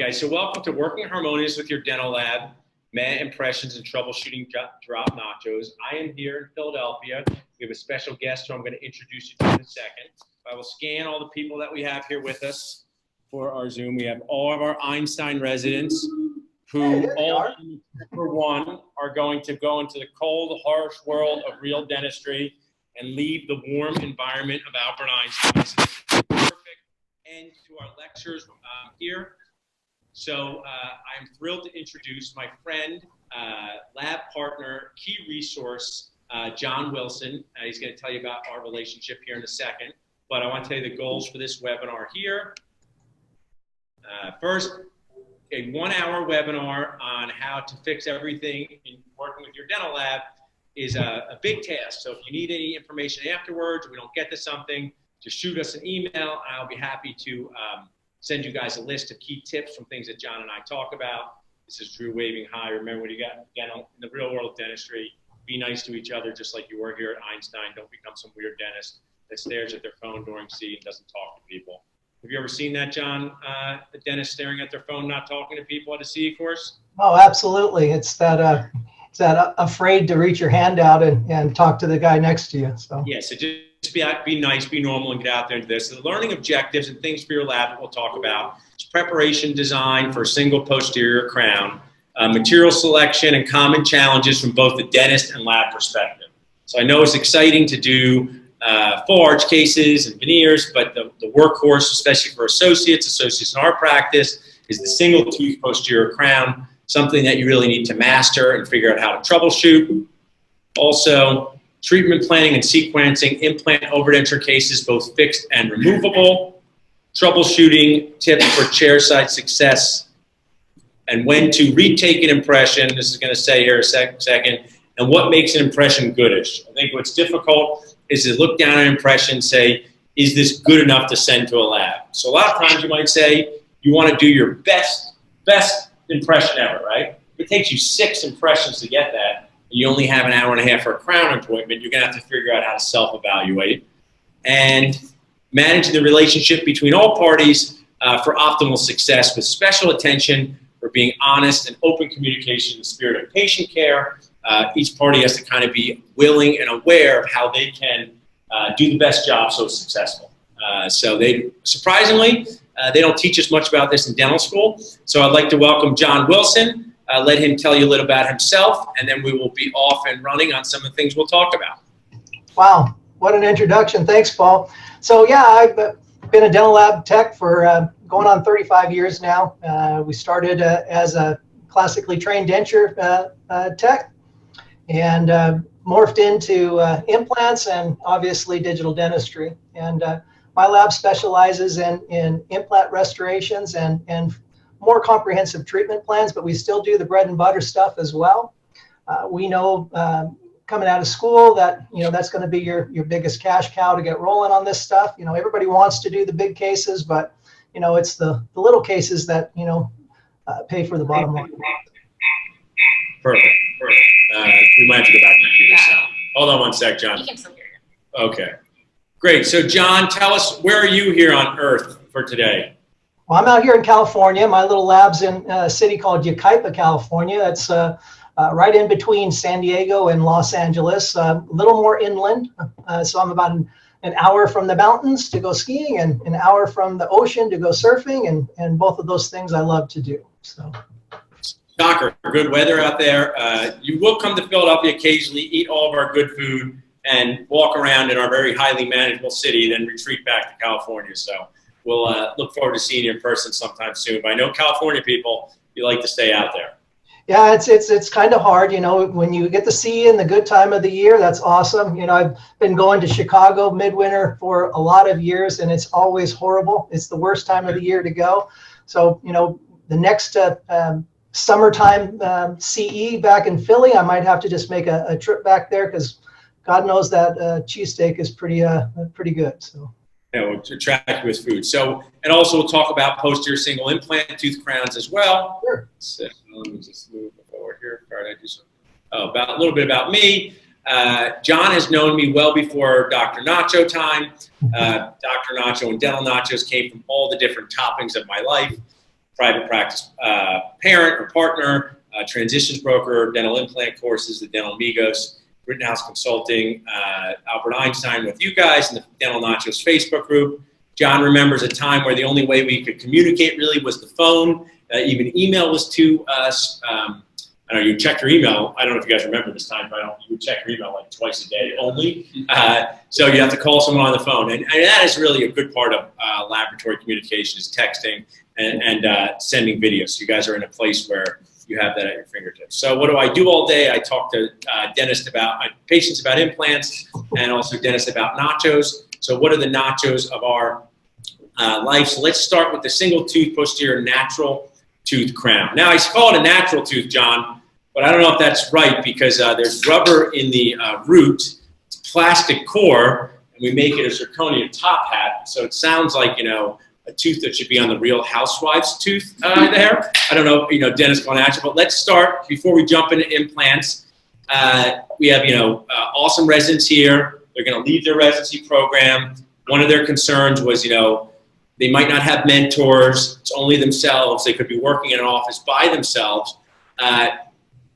guys, so welcome to Working Harmonious with your dental lab, Meta Impressions and Troubleshooting Drop Nachos. I am here in Philadelphia. We have a special guest who I'm going to introduce you to in a second. I will scan all the people that we have here with us for our Zoom. We have all of our Einstein residents who all, for one, are going to go into the cold, harsh world of real dentistry and leave the warm environment of Albert Einstein. So this is a perfect end to our lectures here. So I'm thrilled to introduce my friend, lab partner, key resource, John Wilson. He's going to tell you about our relationship here in a second. But I want to tell you the goals for this webinar here. First, a 1-hour webinar on how to fix everything in working with your dental lab is a big task. So if you need any information afterwards, or we don't get to something, just shoot us an email, and I'll be happy to send you guys a list of key tips from things that John and I talk about. This is Drew waving hi. Remember, when you got dental in the real world of dentistry, be nice to each other just like you were here at Einstein. Don't become some weird dentist that stares at their phone during C and doesn't talk to people. Have you ever seen that, John? A dentist staring at their phone, not talking to people at a CE course? Oh, absolutely. It's that afraid to reach your hand out and talk to the guy next to you. So yeah, so just be nice, be normal, and get out there and do this. The learning objectives and things for your lab that we'll talk about is preparation design for a single posterior crown, material selection, and common challenges from both the dentist and lab perspective. So I know it's exciting to do full arch cases and veneers, but the workhorse, especially for associates in our practice, is the single tooth posterior crown, something that you really need to master and figure out how to troubleshoot. Also, treatment planning and sequencing implant overdenture cases, both fixed and removable. Troubleshooting tips for chairside success and when to retake an impression. This is going to say here a second. And what makes an impression goodish. I think what's difficult is to look down at an impression and say, is this good enough to send to a lab? So a lot of times you might say you want to do your best impression ever, right? If it takes you 6 impressions to get that, and you only have an hour and a half for a crown appointment, you're going to have to figure out how to self-evaluate. And managing the relationship between all parties for optimal success with special attention for being honest and open communication in the spirit of patient care. Each party has to kind of be willing and aware of how they can do the best job so it's successful. So surprisingly, they don't teach us much about this in dental school. So I'd like to welcome John Wilson. Let him tell you a little about himself, and then we will be off and running on some of the things we'll talk about. Wow, what an introduction. Thanks, Paul. So yeah, I've been a dental lab tech for going on 35 years now. We started as a classically trained denture tech and morphed into implants and obviously digital dentistry. And my lab specializes in implant restorations and more comprehensive treatment plans, but we still do the bread and butter stuff as well. We know coming out of school that, that's going to be your biggest cash cow to get rolling on this stuff. Everybody wants to do the big cases, but, it's the little cases that, pay for the bottom line. Perfect. We might have to go back to computer sound. Hold on one sec, John. You can still hear you. Okay. Great. So, John, tell us, where are you here on Earth for today? Well, I'm out here in California. My little lab's in a city called Yucaipa, California. It's right in between San Diego and Los Angeles, a little more inland. So I'm about an hour from the mountains to go skiing and an hour from the ocean to go surfing. And both of those things I love to do. So. Shocker, good weather out there. You will come to Philadelphia occasionally, eat all of our good food, and walk around in our very highly manageable city, then retreat back to California. So we'll look forward to seeing you in person sometime soon. But I know California people, you like to stay out there. Yeah, it's kind of hard, when you get to see you in the good time of the year, that's awesome. I've been going to Chicago midwinter for a lot of years, and it's always horrible. It's the worst time of the year to go. So, the next summertime CE back in Philly, I might have to just make a trip back there because God knows that cheesesteak is pretty good. So. To attract you with food. So, and also we'll talk about posterior single implant tooth crowns as well. Sure. So let me just move forward here. About a little bit about me. John has known me well before Dr. Nacho time. Dr. Nacho and Dental Nachos came from all the different toppings of my life. private practice parent or partner, transitions broker, dental implant courses, the Dental Amigos, Rittenhouse Consulting, Albert Einstein with you guys in the Dental Nachos Facebook group. John remembers a time where the only way we could communicate really was the phone. Even email was too I don't know, you check your email. I don't know if you guys remember this time, but you would check your email like twice a day only. So you have to call someone on the phone. And that is really a good part of laboratory communication is texting and sending videos. So you guys are in a place where you have that at your fingertips. So what do I do all day? I talk to patients about implants and also dentists about nachos. So what are the nachos of our life? So let's start with the single tooth posterior natural tooth crown. Now I call it a natural tooth, John, but I don't know if that's right because there's rubber in the root, it's plastic core, and we make it a zirconia top hat. So it sounds like, you know, a tooth that should be on the Real Housewives tooth there. I don't know, you know, dentists going at you, but let's start before we jump into implants. We have, you know, awesome residents here. They're going to leave their residency program. One of their concerns was, you know, they might not have mentors. It's only themselves. They could be working in an office by themselves.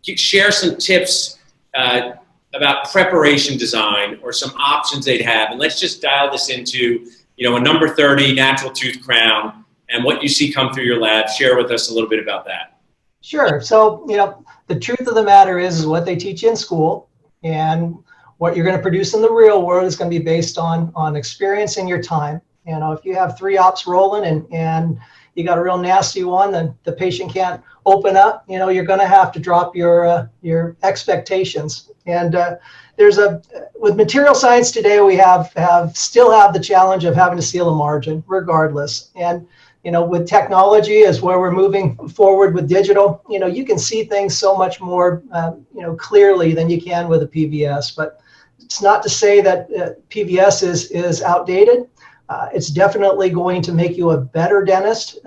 Share some tips about preparation design or some options they'd have. And let's just dial this into, you know, a number 30 natural tooth crown and what you see come through your lab. Share with us a little bit about that. Sure. So, you know, the truth of the matter is what they teach you in school and what you're going to produce in the real world is going to be based on experience and your time. You know, if you have 3 ops rolling and you got a real nasty one, then the patient can't open up, you know, you're going to have to drop your expectations. And with material science today, we still have the challenge of having to seal a margin regardless. And, you know, with technology as where we're moving forward with digital, you know, you can see things so much more, you know, clearly than you can with a PVS. But it's not to say that PVS is outdated. It's definitely going to make you a better dentist,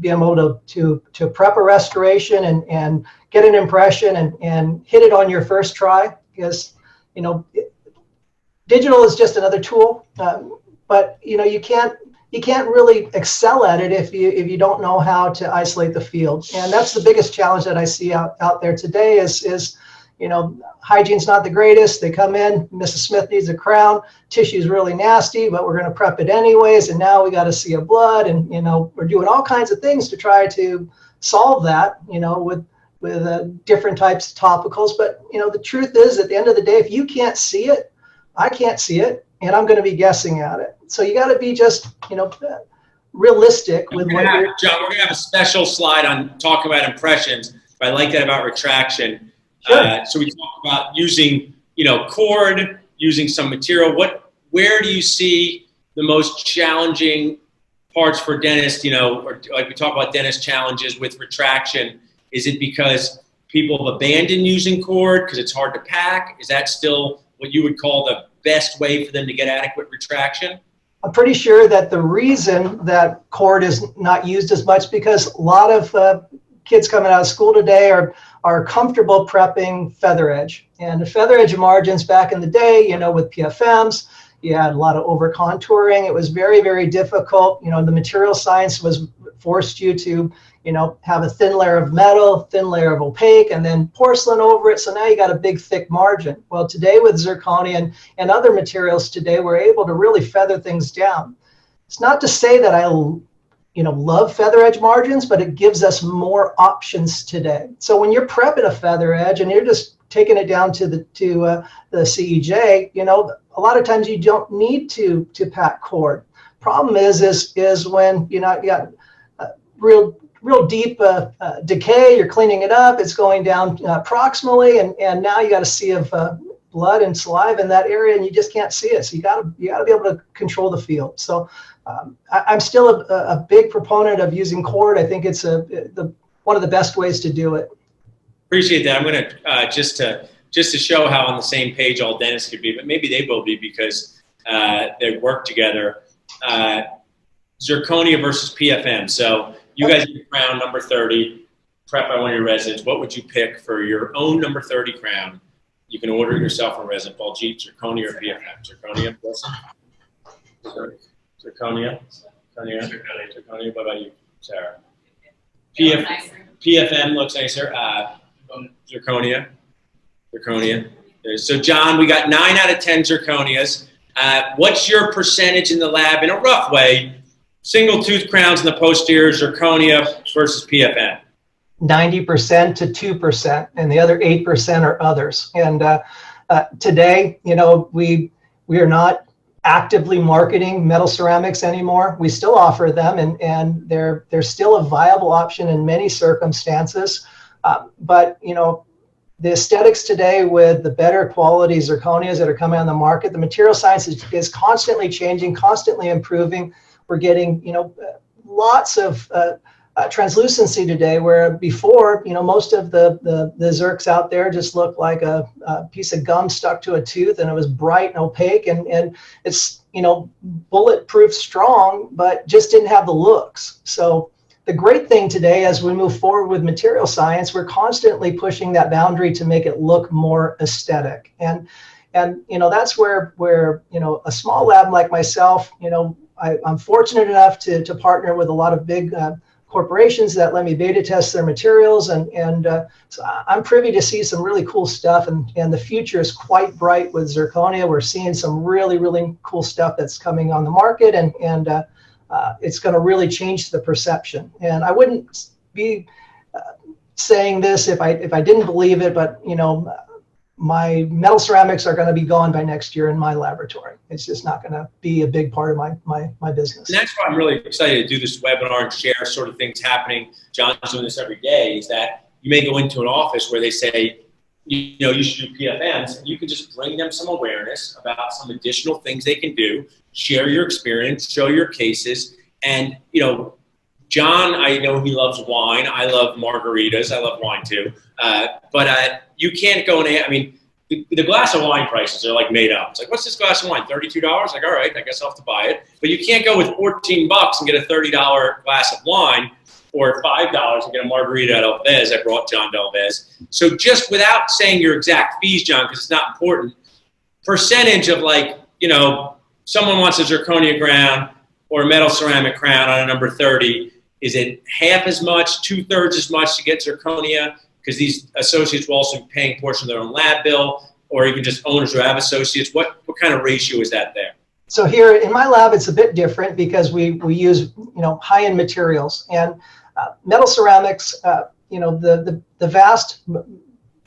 be able to prep a restoration and get an impression and hit it on your first try. Because, you know, digital is just another tool, but you know you can't really excel at it if you don't know how to isolate the field. And that's the biggest challenge that I see out there today is you know, hygiene's not the greatest. They come in, Mrs. Smith needs a crown, tissue's really nasty, but we're going to prep it anyways. And now we got to see a blood, and you know, we're doing all kinds of things to try to solve that, you know, with different types of topicals. But you know, the truth is, at the end of the day, if you can't see it, I can't see it, and I'm going to be guessing at it. So you got to be just, you know, realistic with what you're. John, we're going to have a special slide on talking about impressions. But I like that about retraction. Sure. So we talk about using, you know, cord, using some material. Where do you see the most challenging parts for dentists? You know, or like we talk about dentist challenges with retraction. Is it because people have abandoned using cord because it's hard to pack? Is that still what you would call the best way for them to get adequate retraction? I'm pretty sure that the reason that cord is not used as much because a lot of kids coming out of school today are comfortable prepping feather edge. And the feather edge margins back in the day, you know, with PFMs, you had a lot of over contouring. It was very, very difficult. You know, the material science forced you to, you know, have a thin layer of metal, thin layer of opaque, and then porcelain over it. So now you got a big, thick margin. Well, today with zirconia and other materials today, we're able to really feather things down. It's not to say that I love feather edge margins, but it gives us more options today. So when you're prepping a feather edge and you're just taking it down to the CEJ, you know, a lot of times you don't need to pack cord. Problem is when you got real deep decay, you're cleaning it up, it's going down proximally, and now you got a sea of blood and saliva in that area, and you just can't see it. So you got to be able to control the field. So I'm still a big proponent of using cord. I think it's one of the best ways to do it. Appreciate that. I'm going to just to show how on the same page all dentists could be, but maybe they will be because they work together. Zirconia versus PFM. So you guys get crown number 30, prep by one of your residents. What would you pick for your own number 30 crown? You can order it yourself from resident. Baljeet, zirconia or PFM? Zirconia, Wilson? Zirconia. What about you, Sarah? PFM looks nicer. Zirconia. So John, we got 9 out of 10 zirconias. What's your percentage in the lab, in a rough way, single tooth crowns in the posterior, zirconia versus PFM? 90% to 2%, and the other 8% are others. And today, we are not actively marketing metal ceramics anymore. We still offer them, and they're still a viable option in many circumstances. But the aesthetics today, with the better quality zirconias that are coming on the market, the material science is constantly changing, constantly improving. We're getting lots of translucency today, where before, most of the zircs out there just looked like a piece of gum stuck to a tooth, and it was bright and opaque, and it's bulletproof strong, but just didn't have the looks. So the great thing today, as we move forward with material science, we're constantly pushing that boundary to make it look more aesthetic. And that's where a small lab like myself, I'm fortunate enough to partner with a lot of big corporations that let me beta test their materials, and so I'm privy to see some really cool stuff, and the future is quite bright with zirconia. We're seeing some really, really cool stuff that's coming on the market, and it's going to really change the perception. And I wouldn't be saying this if I didn't believe it, but my metal ceramics are going to be gone by next year in my laboratory. It's just not going to be a big part of my business. And that's why I'm really excited to do this webinar and share sort of things happening. John's doing this every day, is that you may go into an office where they say, you should do PFMs, and you can just bring them some awareness about some additional things they can do, share your experience, show your cases. And, John, I know he loves wine. I love margaritas. I love wine too. But you can't go the glass of wine prices are like made up. It's like, what's this glass of wine? $32? Like, all right, I guess I'll have to buy it. But you can't go with $14 and get a $30 glass of wine, or $5 and get a margarita at Alves. I brought John to Alves. So just without saying your exact fees, John, because it's not important, percentage of someone wants a zirconia crown or a metal ceramic crown on a number 30. Is it half as much, 2/3 as much to get zirconia? Because these associates will also be paying a portion of their own lab bill, or even just owners who have associates. What kind of ratio is that there? So here in my lab, it's a bit different because we use high-end materials, and metal ceramics. The vast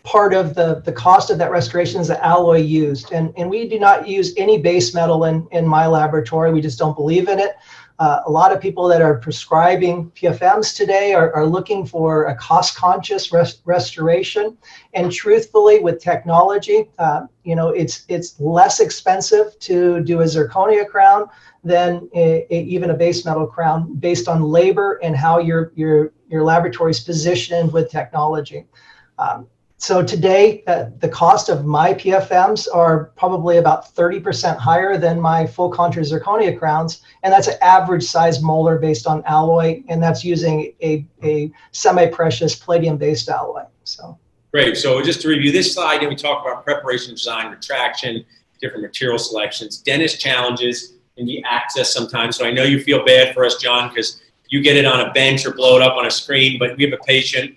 part of the cost of that restoration is the alloy used, and we do not use any base metal in my laboratory. We just don't believe in it. A lot of people that are prescribing PFMs today are looking for a cost-conscious restoration. And truthfully, with technology, it's less expensive to do a zirconia crown than even a base metal crown, based on labor and how your laboratory is positioned with technology. So today, the cost of my PFMs are probably about 30% higher than my full contour zirconia crowns, and that's an average size molar based on alloy, and that's using a semi-precious palladium-based alloy. So great. So just to review this slide, we talk about preparation, design, retraction, different material selections, dentist challenges, and the access sometimes. So I know you feel bad for us, John, because you get it on a bench or blow it up on a screen, but we have a patient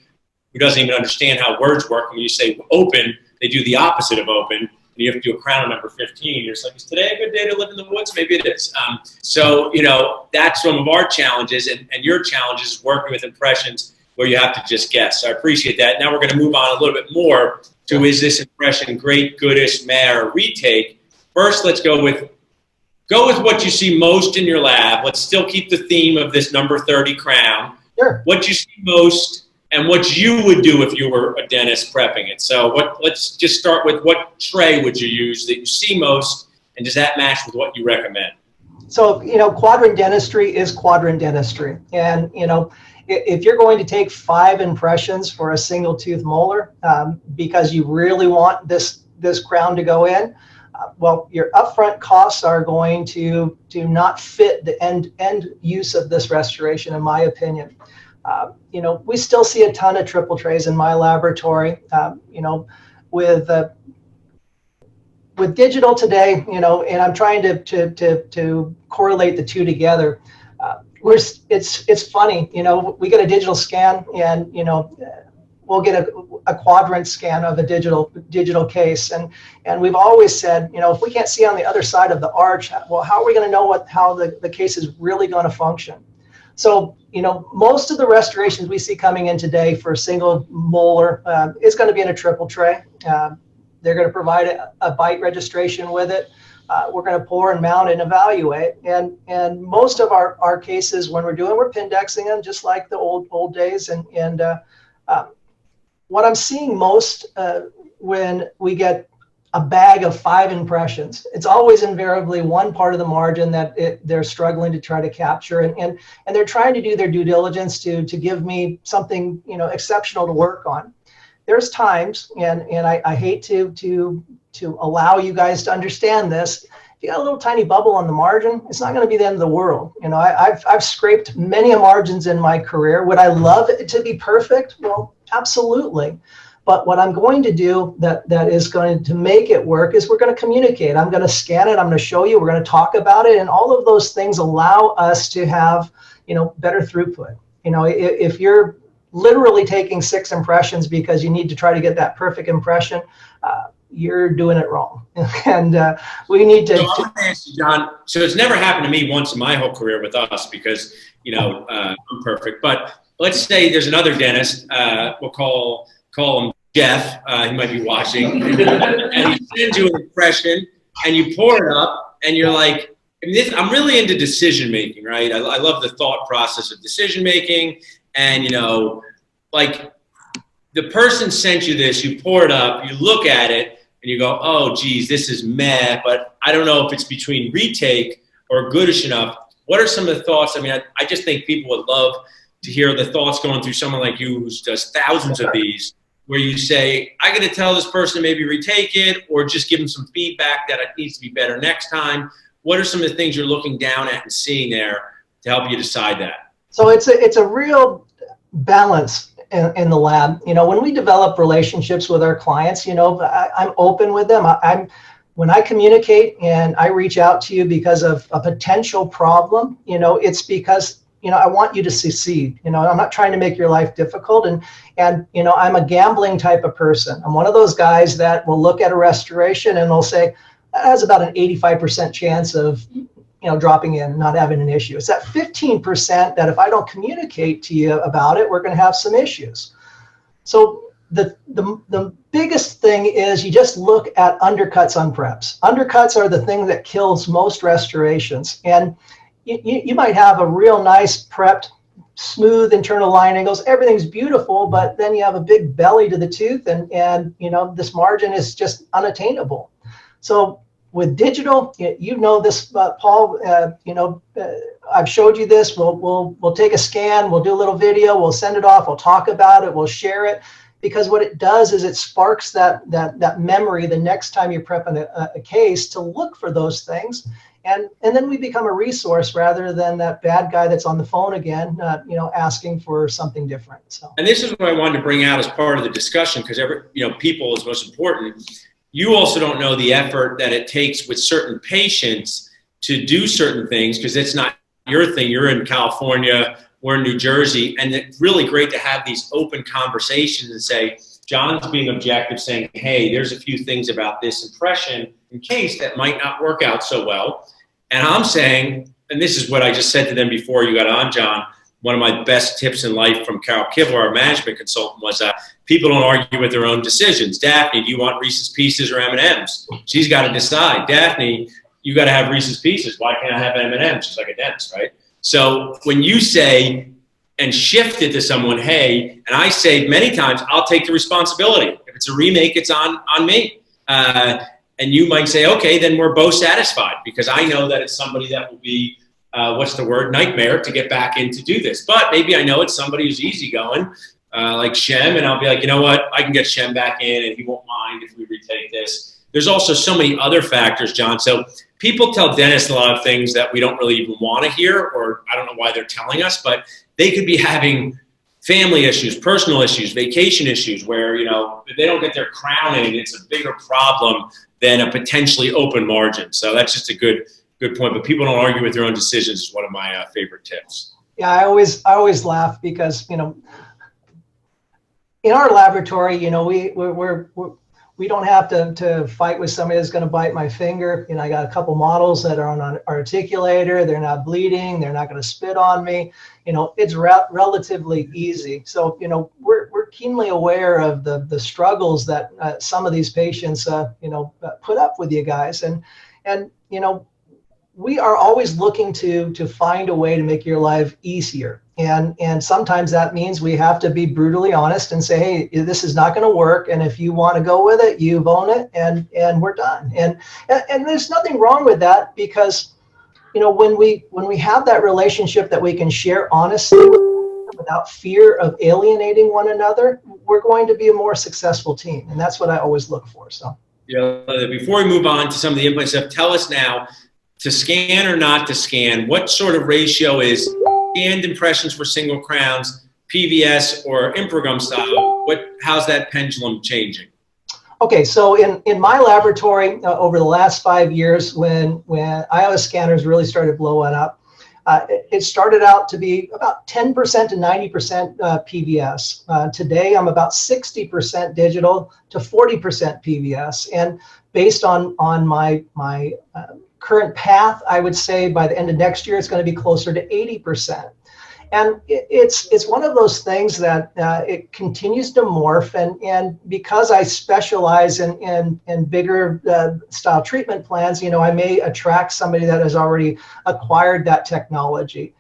who doesn't even understand how words work. When you say open, they do the opposite of open. And you have to do a crown on number 15. You're just like, is today a good day to live in the woods? Maybe it is. So that's some of our challenges, and your challenges working with impressions where you have to just guess. So I appreciate that. Now we're going to move on a little bit more to, is this impression great, goodish, meh, or retake? First, let's go with what you see most in your lab. Let's still keep the theme of this number 30 crown. Sure. What you see most, and what you would do if you were a dentist prepping it. So let's just start with, what tray would you use that you see most, and does that match with what you recommend? So, Quadrant Dentistry is Quadrant Dentistry. And, if you're going to take 5 impressions for a single tooth molar, because you really want this crown to go in, well, your upfront costs are going to not fit the end use of this restoration, in my opinion. We still see a ton of triple trays in my laboratory. With digital today, and I'm trying to correlate the two together. it's funny, we get a digital scan, and we'll get a quadrant scan of a digital case, and we've always said, if we can't see on the other side of the arch, well, how are we going to know how the case is really going to function? So, most of the restorations we see coming in today for a single molar is going to be in a triple tray. They're going to provide a bite registration with it. We're going to pour and mount and evaluate. And most of our cases, when we're Pindexing them, just like the old days. And what I'm seeing most when we get a bag of 5 impressions, it's always invariably one part of the margin that they're struggling to try to capture, and they're trying to do their due diligence to give me something exceptional to work on. There's times, and I hate to allow you guys to understand this. If you got a little tiny bubble on the margin, it's not going to be the end of the world. I've scraped many margins in my career. Would I love it to be perfect? Well, absolutely. But what I'm going to do that is going to make it work is we're going to communicate. I'm going to scan it. I'm going to show you. We're going to talk about it. And all of those things allow us to have, better throughput. If you're literally taking 6 impressions because you need to try to get that perfect impression, you're doing it wrong. And we need to. So I want to ask you, John, so it's never happened to me once in my whole career with us because, I'm perfect. But let's say there's another dentist, we'll call him Jeff, he might be watching, and he sends you an impression, and you pour it up, and you're like, I'm really into decision making, right? I love the thought process of decision making, and like the person sent you this, you pour it up, you look at it, and you go, oh, geez, this is meh, but I don't know if it's between retake or goodish enough. What are some of the thoughts? I mean, I just think people would love to hear the thoughts going through someone like you who does thousands of these, where you say, I got to tell this person to maybe retake it, or just give them some feedback that it needs to be better next time. What are some of the things you're looking down at and seeing there to help you decide that? So it's a real balance in the lab. When we develop relationships with our clients, I'm open with them. When I communicate and I reach out to you because of a potential problem, it's because I want you to succeed. I'm not trying to make your life difficult. And I'm a gambling type of person. I'm one of those guys that will look at a restoration and they'll say, that has about an 85% chance of, dropping in and not having an issue. It's that 15% that if I don't communicate to you about it, we're going to have some issues. So the biggest thing is you just look at undercuts on preps. Undercuts are the thing that kills most restorations. And you might have a real nice prepped, smooth internal line angles. Everything's beautiful, but then you have a big belly to the tooth, and this margin is just unattainable. So with digital, this, Paul. I've showed you this. We'll take a scan. We'll do a little video. We'll send it off. We'll talk about it. We'll share it. Because what it does is it sparks that memory the next time you're prepping a case to look for those things. And then we become a resource rather than that bad guy that's on the phone again, asking for something different. So. And this is what I wanted to bring out as part of the discussion, because people is most important. You also don't know the effort that it takes with certain patients to do certain things, because it's not your thing. You're in California, we're in New Jersey, and it's really great to have these open conversations and say, John's being objective, saying, hey, there's a few things about this impression in case that might not work out so well. And I'm saying, and this is what I just said to them before you got on, John, one of my best tips in life from Carol Kibler, our management consultant, was people don't argue with their own decisions. Daphne, do you want Reese's Pieces or M&Ms? She's got to decide. Daphne, you got to have Reese's Pieces. Why can't I have M&Ms? She's like a dentist, right? So when you say and shift it to someone, hey, and I say many times, I'll take the responsibility. If it's a remake, it's on me. And you might say, okay, then we're both satisfied, because I know that it's somebody that will be, nightmare to get back in to do this. But maybe I know it's somebody who's easygoing, like Shem, and I'll be like, you know what, I can get Shem back in and he won't mind if we retake this. There's also so many other factors, John. So people tell dentists a lot of things that we don't really even want to hear, or I don't know why they're telling us, but they could be having family issues, personal issues, vacation issues, where, if they don't get their crown in, it's a bigger problem than a potentially open margin. So that's just a good point. But people don't argue with their own decisions is one of my favorite tips. Yeah, I always laugh because, you know, in our laboratory, you know, we don't have to fight with somebody that's going to bite my finger. You know, I got a couple models that are on an articulator. They're not bleeding. They're not going to spit on me. You know, it's relatively easy. So, you know, we're keenly aware of the struggles that some of these patients, you know, put up with you guys. And you know, we are always looking to find a way to make your life easier. And sometimes that means we have to be brutally honest and say, hey, this is not going to work. And if you want to go with it, you own it, and we're done. And there's nothing wrong with that, because, you know, when we have that relationship that we can share honestly without fear of alienating one another, we're going to be a more successful team. And that's what I always look for. So, yeah, before we move on to some of the implant stuff, tell us now, to scan or not to scan, what sort of ratio is scanned impressions for single crowns, PVS or Improgum style? How's that pendulum changing? Okay, so in my laboratory over the last 5 years, when iOS scanners really started blowing up, it started out to be about 10% to 90% PVS. Today, I'm about 60% digital to 40% PVS, and based on my current path, I would say by the end of next year, it's going to be closer to 80%. And it's one of those things that it continues to morph. And because I specialize in bigger style treatment plans, you know, I may attract somebody that has already acquired that technology.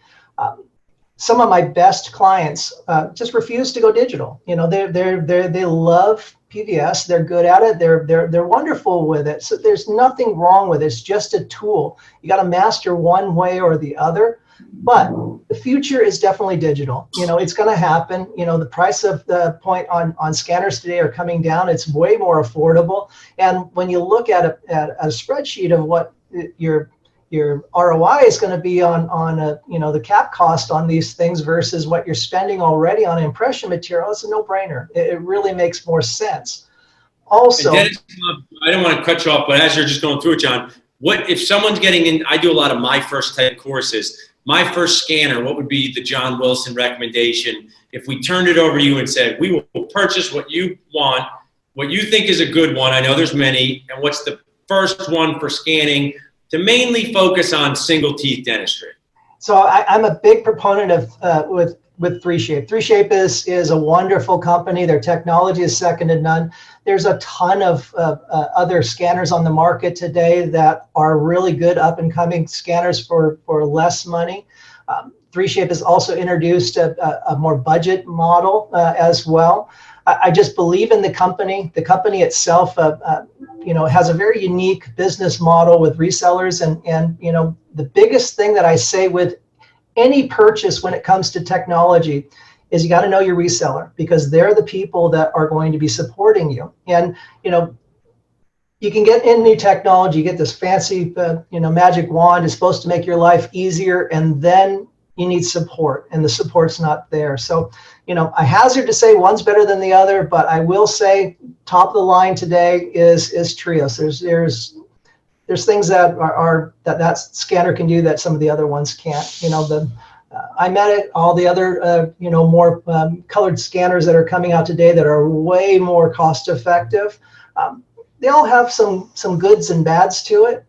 Some of my best clients just refuse to go digital. You know, they love PVS. They're good at it. They're wonderful with it. So there's nothing wrong with it. It's just a tool. You got to master one way or the other. But the future is definitely digital. You know, it's going to happen. You know, the price of the point on scanners today are coming down. It's way more affordable. And when you look at a spreadsheet of what your ROI is going to be on a, you know, the cap cost on these things versus what you're spending already on impression material, it's a no-brainer. It really makes more sense. Also, Dennis, I don't want to cut you off, but as you're just going through it, John, what if someone's getting in? I do a lot of my first type courses. My first scanner, what would be the John Wilson recommendation if we turned it over to you and said, we will purchase what you want, what you think is a good one? I know there's many. And what's the first one for scanning to mainly focus on single teeth dentistry? So I'm a big proponent of with ThreeShape. ThreeShape is a wonderful company. Their technology is second to none. There's a ton of other scanners on the market today that are really good up and coming scanners for less money. ThreeShape has also introduced a more budget model as well. I just believe in the company. The company itself, you know, has a very unique business model with resellers, and you know, the biggest thing that I say with any purchase when it comes to technology is you got to know your reseller, because they're the people that are going to be supporting you. And you know, you can get in new technology, you get this fancy, you know, magic wand is supposed to make your life easier, and then you need support, and the support's not there. So, you know, I hazard to say one's better than the other, but I will say top of the line today is Trios. There's things that that scanner can do that some of the other ones can't. You know, I met it, all the other, you know, more colored scanners that are coming out today that are way more cost effective. They all have some goods and bads to it.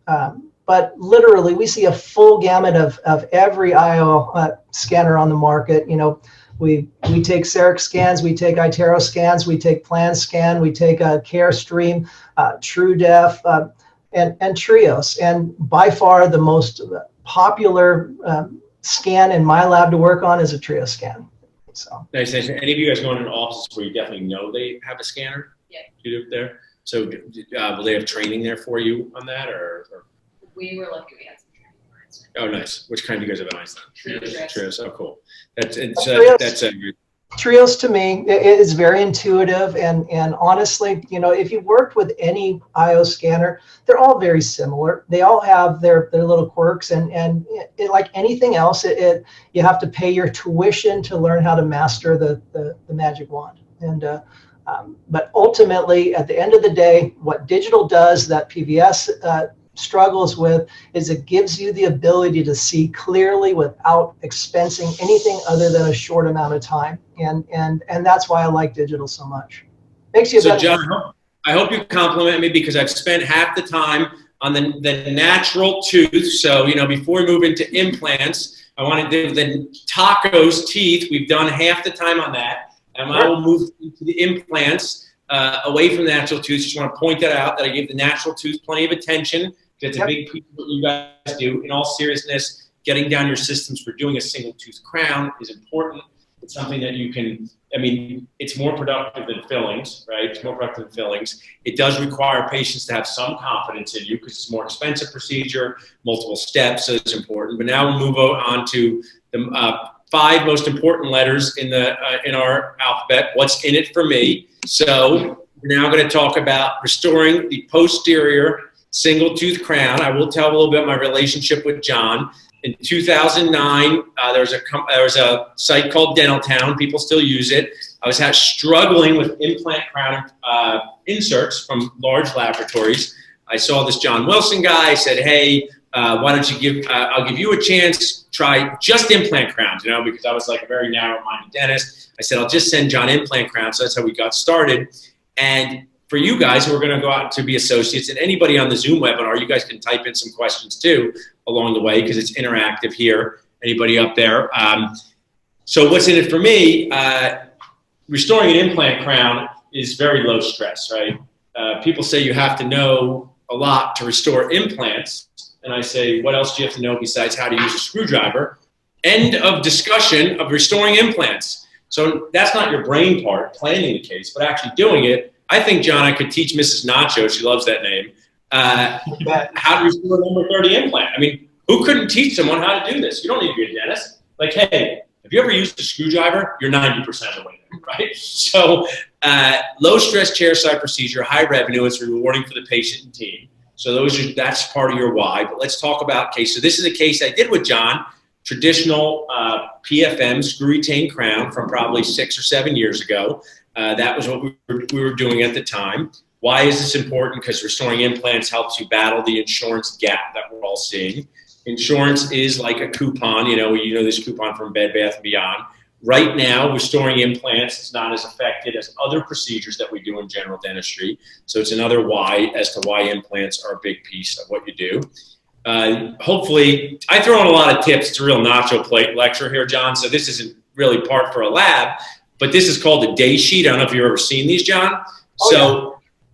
But literally, we see a full gamut of every IO scanner on the market. You know, we take CEREC scans, we take iTero scans, we take Plan Scan, we take CareStream, TrueDef, and Trios. And by far the most popular scan in my lab to work on is a Trios scan. So, nice. Any of you guys go in an office where you definitely know they have a scanner? Yeah. You do there. So will they have training there for you on that, or? We were lucky we had some training lines. Oh, nice. Which kind of you guys have Einstein? Trios. Oh, cool. That's Trios to me is very intuitive, and honestly, you know, if you've worked with any IO scanner, they're all very similar. They all have their little quirks, and like anything else, you have to pay your tuition to learn how to master the magic wand. And but ultimately, at the end of the day, what digital does that PVS struggles with is it gives you the ability to see clearly without expensing anything other than a short amount of time. And that's why I like digital so much. Makes you So better. John, I hope you compliment me because I've spent half the time on the natural tooth. So, before we move into implants, I want to do the Tacos teeth. We've done half the time on that. And I will move into the implants away from the natural tooth. Just want to point that out, that I give the natural tooth plenty of attention. It's a big piece of what you guys do. In all seriousness, getting down your systems for doing a single tooth crown is important. It's something that you can, it's more productive than fillings, right? It's more productive than fillings. It does require patients to have some confidence in you because it's a more expensive procedure, multiple steps, so it's important. But now we'll move on to the 5 most important letters in our alphabet. What's in it for me? So we're now going to talk about restoring the posterior single tooth crown. I will tell a little bit my relationship with John. In 2009, there was a site called Dental Town. People still use it. I was struggling with implant crown inserts from large laboratories. I saw this John Wilson guy. I said, hey, why don't you I'll give you a chance, try just implant crowns, because I was like a very narrow-minded dentist. I said, I'll just send John implant crowns. So that's how we got started. And for you guys who are going to go out to be associates, and anybody on the Zoom webinar, you guys can type in some questions too along the way because it's interactive here. Anybody up there? So what's in it for me? Restoring an implant crown is very low stress, right? People say you have to know a lot to restore implants. And I say, what else do you have to know besides how to use a screwdriver? End of discussion of restoring implants. So that's not your brain part, planning the case, but actually doing it. I think, John, I could teach Mrs. Nachos, she loves that name, how to restore number 30 implant. Who couldn't teach someone how to do this? You don't need to be a dentist. Like, hey, have you ever used a screwdriver? You're 90% of the way there, right? So low stress chairside procedure, high revenue, it's rewarding for the patient and team. So that's part of your why. But let's talk about case. So this is a case I did with John, traditional PFM, screw retained crown from probably 6 or 7 years ago. That was what we were doing at the time. Why is this important? Because restoring implants helps you battle the insurance gap that we're all seeing. Insurance is like a coupon, this coupon from Bed Bath & Beyond. Right now, restoring implants is not as effective as other procedures that we do in general dentistry. So it's another why as to why implants are a big piece of what you do. Hopefully, I throw in a lot of tips. It's a real nacho plate lecture here, John. So this isn't really part for a lab, but this is called a day sheet. I don't know if you've ever seen these, John.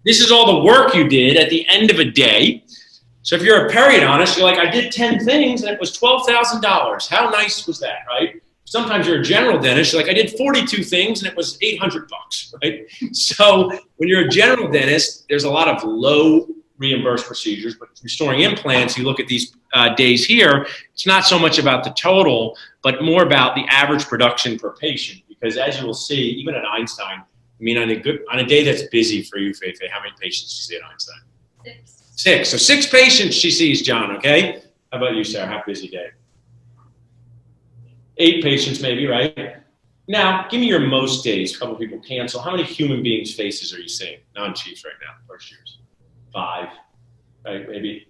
This is all the work you did at the end of a day. So if you're a periodontist, you're like, I did 10 things and it was $12,000. How nice was that, right? Sometimes you're a general dentist, you're like, I did 42 things and it was $800, right? So when you're a general dentist, there's a lot of low reimbursed procedures, but restoring implants, you look at these days here, it's not so much about the total, but more about the average production per patient. Because as you will see, even at Einstein, on a day that's busy for you, Feifei, how many patients do you see at Einstein? 6. So 6 patients she sees, John, okay? How about you, Sarah? How busy day? 8 patients maybe, right? Now, give me your most days. A couple people cancel. How many human beings' faces are you seeing? Non-chiefs right now, first years. 5, right, maybe.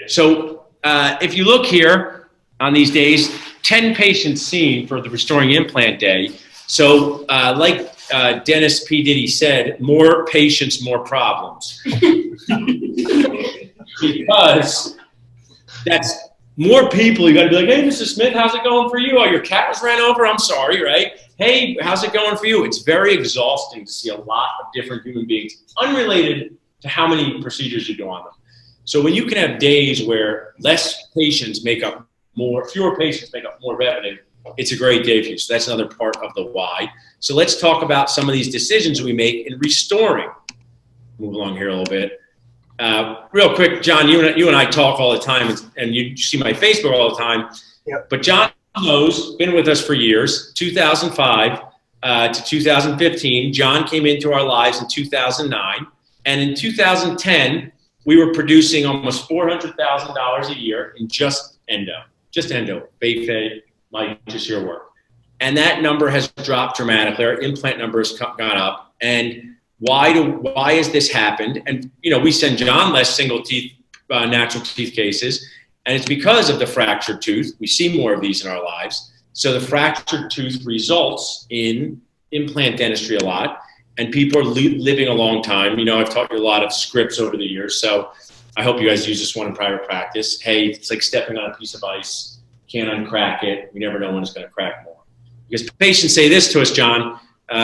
So if you look here on these days, 10 patients seen for the restoring implant day. So like Dennis P. Diddy said, more patients, more problems. Because that's more people. You got to be like, hey, Mrs. Smith, how's it going for you? Oh, your cat was ran over. I'm sorry, right? Hey, how's it going for you? It's very exhausting to see a lot of different human beings, unrelated to how many procedures you do on them. So when you can have days where less patients make up more, fewer patients make up more revenue, it's a great day for you. So that's another part of the why. So let's talk about some of these decisions we make in restoring. Move along here a little bit. Real quick, John, you and I talk all the time, and you see my Facebook all the time. Yep. But John knows, been with us for years, 2005 to 2015. John came into our lives in 2009. And in 2010, we were producing almost $400,000 a year in just endo. Feifei, Mike, just your work. And that number has dropped dramatically. Our implant number has gone up. And why has this happened? And we send John less single teeth natural teeth cases, and it's because of the fractured tooth. We see more of these in our lives. So the fractured tooth results in implant dentistry a lot, and people are living a long time. You know, I've taught you a lot of scripts over the years, so I hope you guys use this one in private practice. Hey, it's like stepping on a piece of ice. Can't uncrack it. We never know when it's going to crack more. Because patients say this to us, John.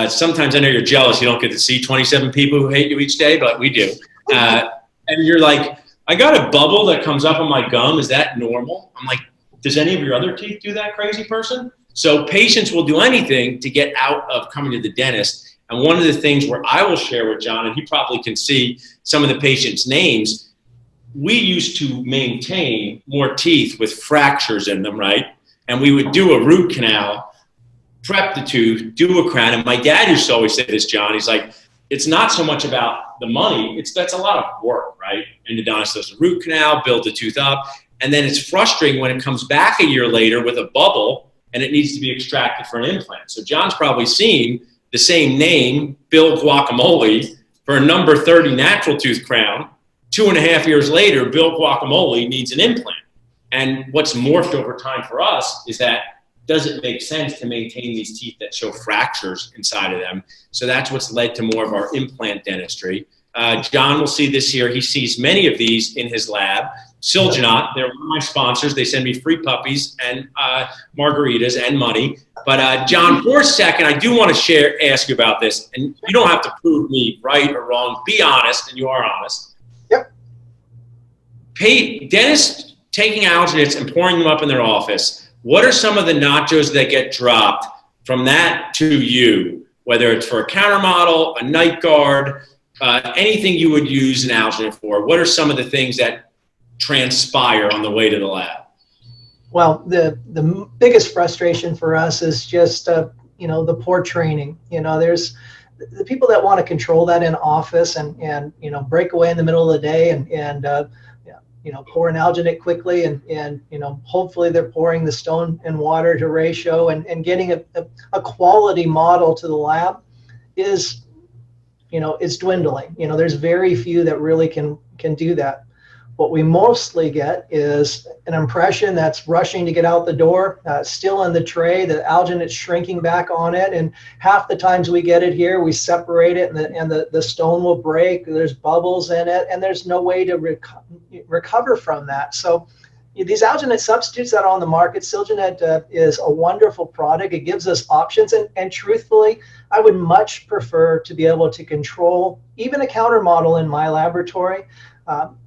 Sometimes I know you're jealous. You don't get to see 27 people who hate you each day, but we do. And you're like, I got a bubble that comes up on my gum. Is that normal? I'm like, does any of your other teeth do that, crazy person? So patients will do anything to get out of coming to the dentist. And one of the things where I will share with John, and he probably can see some of the patients' names, we used to maintain more teeth with fractures in them, right? And we would do a root canal, prep the tooth, do a crown. And my dad used to always say this, John, he's like, it's not so much about the money, that's a lot of work, right? Endodontist does a root canal, build the tooth up, and then it's frustrating when it comes back a year later with a bubble and it needs to be extracted for an implant. So John's probably seen the same name, Bill Guacamole, for a number 30 natural tooth crown. 2.5 years later, Bill Guacamole needs an implant. And what's morphed over time for us is that does it make sense to maintain these teeth that show fractures inside of them? So that's what's led to more of our implant dentistry. John will see this year. He sees many of these in his lab. Silginot, they're one of my sponsors. They send me free puppies and margaritas and money. But John, for a second, I do want to ask you about this. And you don't have to prove me right or wrong. Be honest, and you are honest. Yep. Dentists taking alginates and pouring them up in their office. What are some of the nachos that get dropped from that to you, whether it's for a counter model, a night guard, anything you would use an alginate for? What are some of the things that transpire on the way to the lab? Well, the biggest frustration for us is just, you know, the poor training. You know, there's the people that want to control that in office and you know, break away in the middle of the day and you know, pour an alginate quickly and you know, hopefully they're pouring the stone and water to ratio and getting a quality model to the lab is, you know, it's dwindling. You know, there's very few that really can do that. What we mostly get is an impression that's rushing to get out the door, still in the tray, the alginate's shrinking back on it, and half the times we get it here, we separate it and the stone will break, there's bubbles in it, and there's no way to recover from that. So these alginate substitutes that are on the market, Silginate is a wonderful product. It gives us options, and truthfully, I would much prefer to be able to control even a counter model in my laboratory.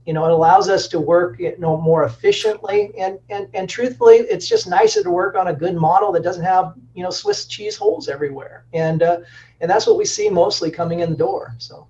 You know, it allows us to work, you know, more efficiently, and truthfully, it's just nicer to work on a good model that doesn't have, you know, Swiss cheese holes everywhere, and that's what we see mostly coming in the door. So,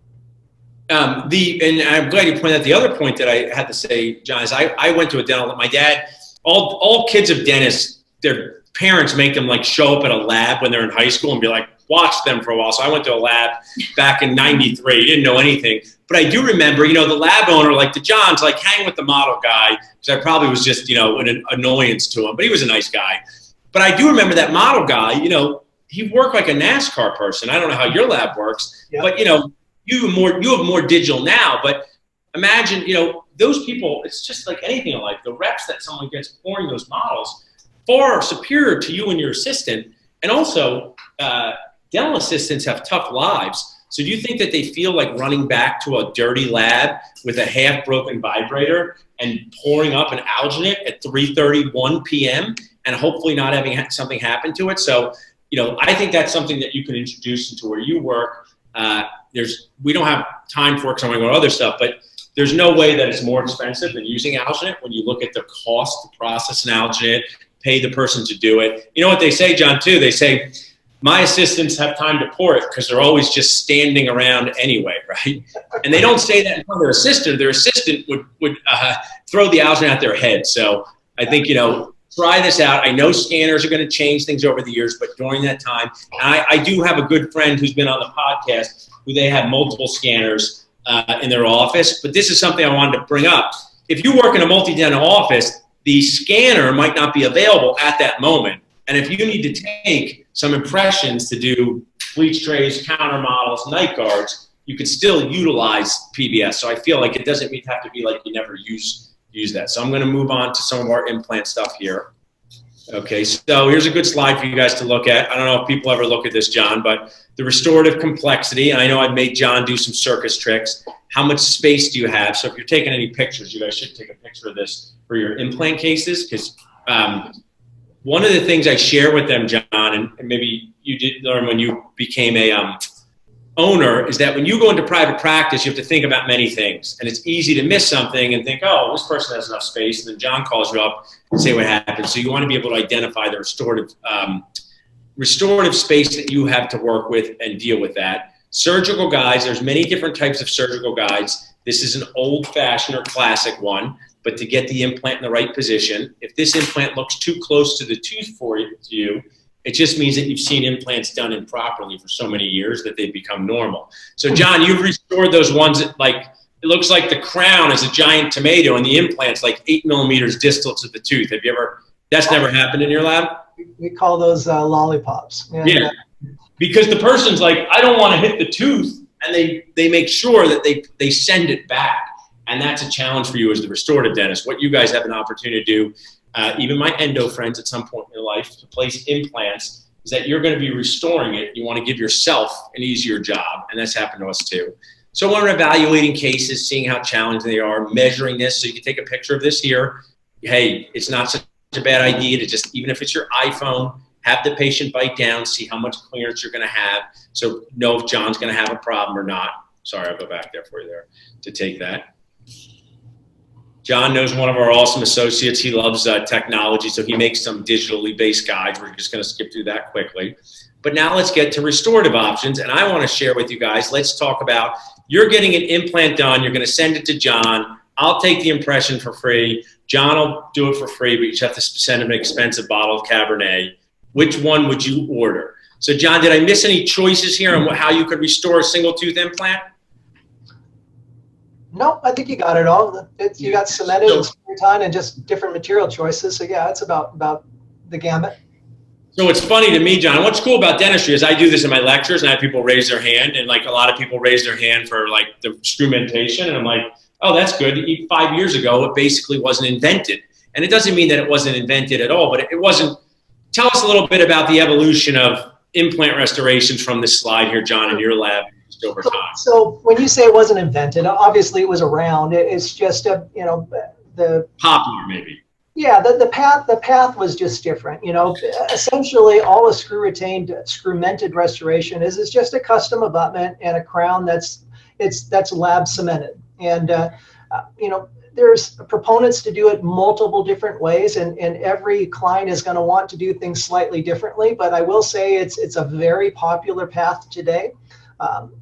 and I'm glad you pointed out the other point that I had to say, John, is I went to a dental. My dad, all kids of dentists, their parents make them like show up at a lab when they're in high school and be like, watch them for a while. So I went to a lab back in '93, didn't know anything. But I do remember, you know, the lab owner, like the Johns, like hang with the model guy, because I probably was just, you know, an annoyance to him, but he was a nice guy. But I do remember that model guy, you know, he worked like a NASCAR person. I don't know how your lab works, but, you know, you have more digital now. But imagine, you know, those people, it's just like anything in life. The reps that someone gets pouring those models far superior to you and your assistant. And also, dental assistants have tough lives. So do you think that they feel like running back to a dirty lab with a half-broken vibrator and pouring up an alginate at 3:31 p.m. and hopefully not having something happen to it? So, you know, I think that's something that you can introduce into where you work. We don't have time for it because I'm going to go to other stuff, but there's no way that it's more expensive than using alginate when you look at the cost to process an alginate, pay the person to do it. You know what they say, John, too? They say, my assistants have time to pour it because they're always just standing around anyway, right? And they don't say that in front of their assistant. Their assistant would throw the alginate at their head. So I think, you know, try this out. I know scanners are going to change things over the years, but during that time, and I do have a good friend who's been on the podcast who they have multiple scanners in their office. But this is something I wanted to bring up. If you work in a multi-dental office, the scanner might not be available at that moment. And if you need to take some impressions to do bleach trays, counter models, night guards, you could still utilize PBS. So I feel like it doesn't have to be like you never use that. So I'm going to move on to some of our implant stuff here. Okay, so here's a good slide for you guys to look at. I don't know if people ever look at this, John, but the restorative complexity, and I know I've made John do some circus tricks. How much space do you have? So if you're taking any pictures, you guys should take a picture of this for your implant cases, because one of the things I share with them, John, and maybe you did learn when you became a owner, is that when you go into private practice, you have to think about many things. And it's easy to miss something and think, oh, this person has enough space. And then John calls you up and say what happened. So you want to be able to identify the restorative space that you have to work with and deal with that. Surgical guides, there's many different types of surgical guides. This is an old-fashioned or classic one, but to get the implant in the right position, if this implant looks too close to the tooth for you, it just means that you've seen implants done improperly for so many years that they've become normal. So John, you've restored those ones that, like, it looks like the crown is a giant tomato and the implant's like 8 millimeters distal to the tooth. Have you ever, that's never happened in your lab? We call those lollipops. And, yeah, because the person's like, I don't want to hit the tooth, and they make sure that they send it back. And that's a challenge for you as the restorative dentist. What you guys have an opportunity to do, even my endo friends at some point in your life, to place implants, is that you're going to be restoring it. You want to give yourself an easier job, and that's happened to us too. So when we're evaluating cases, seeing how challenging they are, measuring this, so you can take a picture of this here. Hey, it's not such a bad idea to just, even if it's your iPhone, have the patient bite down, see how much clearance you're going to have, so know if John's going to have a problem or not. Sorry, I'll go back there for you there to take that. John knows one of our awesome associates. He loves technology, so he makes some digitally based guides. We're just going to skip through that quickly. But now let's get to restorative options, and I want to share with you guys, let's talk about, you're getting an implant done, you're going to send it to John. I'll take the impression for free. John will do it for free, but you just have to send him an expensive bottle of Cabernet. Which one would you order? So John, did I miss any choices here on how you could restore a single tooth implant? No, I think you got it all. You got cemented and spray-on and just different material choices. So yeah, it's about the gamut. So it's funny to me, John, what's cool about dentistry is I do this in my lectures and I have people raise their hand, and like a lot of people raise their hand for like the instrumentation, and I'm like, oh, that's good. 5 years ago, it basically wasn't invented. And it doesn't mean that it wasn't invented at all, but it wasn't. Tell us a little bit about the evolution of implant restorations from this slide here, John, in your lab over time. So when you say it wasn't invented, obviously it was around. It's just the popular maybe. Yeah, the path was just different. Essentially all a screw-mented restoration is just a custom abutment and a crown that's lab cemented. And there's proponents to do it multiple different ways, and every client is going to want to do things slightly differently. But I will say it's a very popular path today.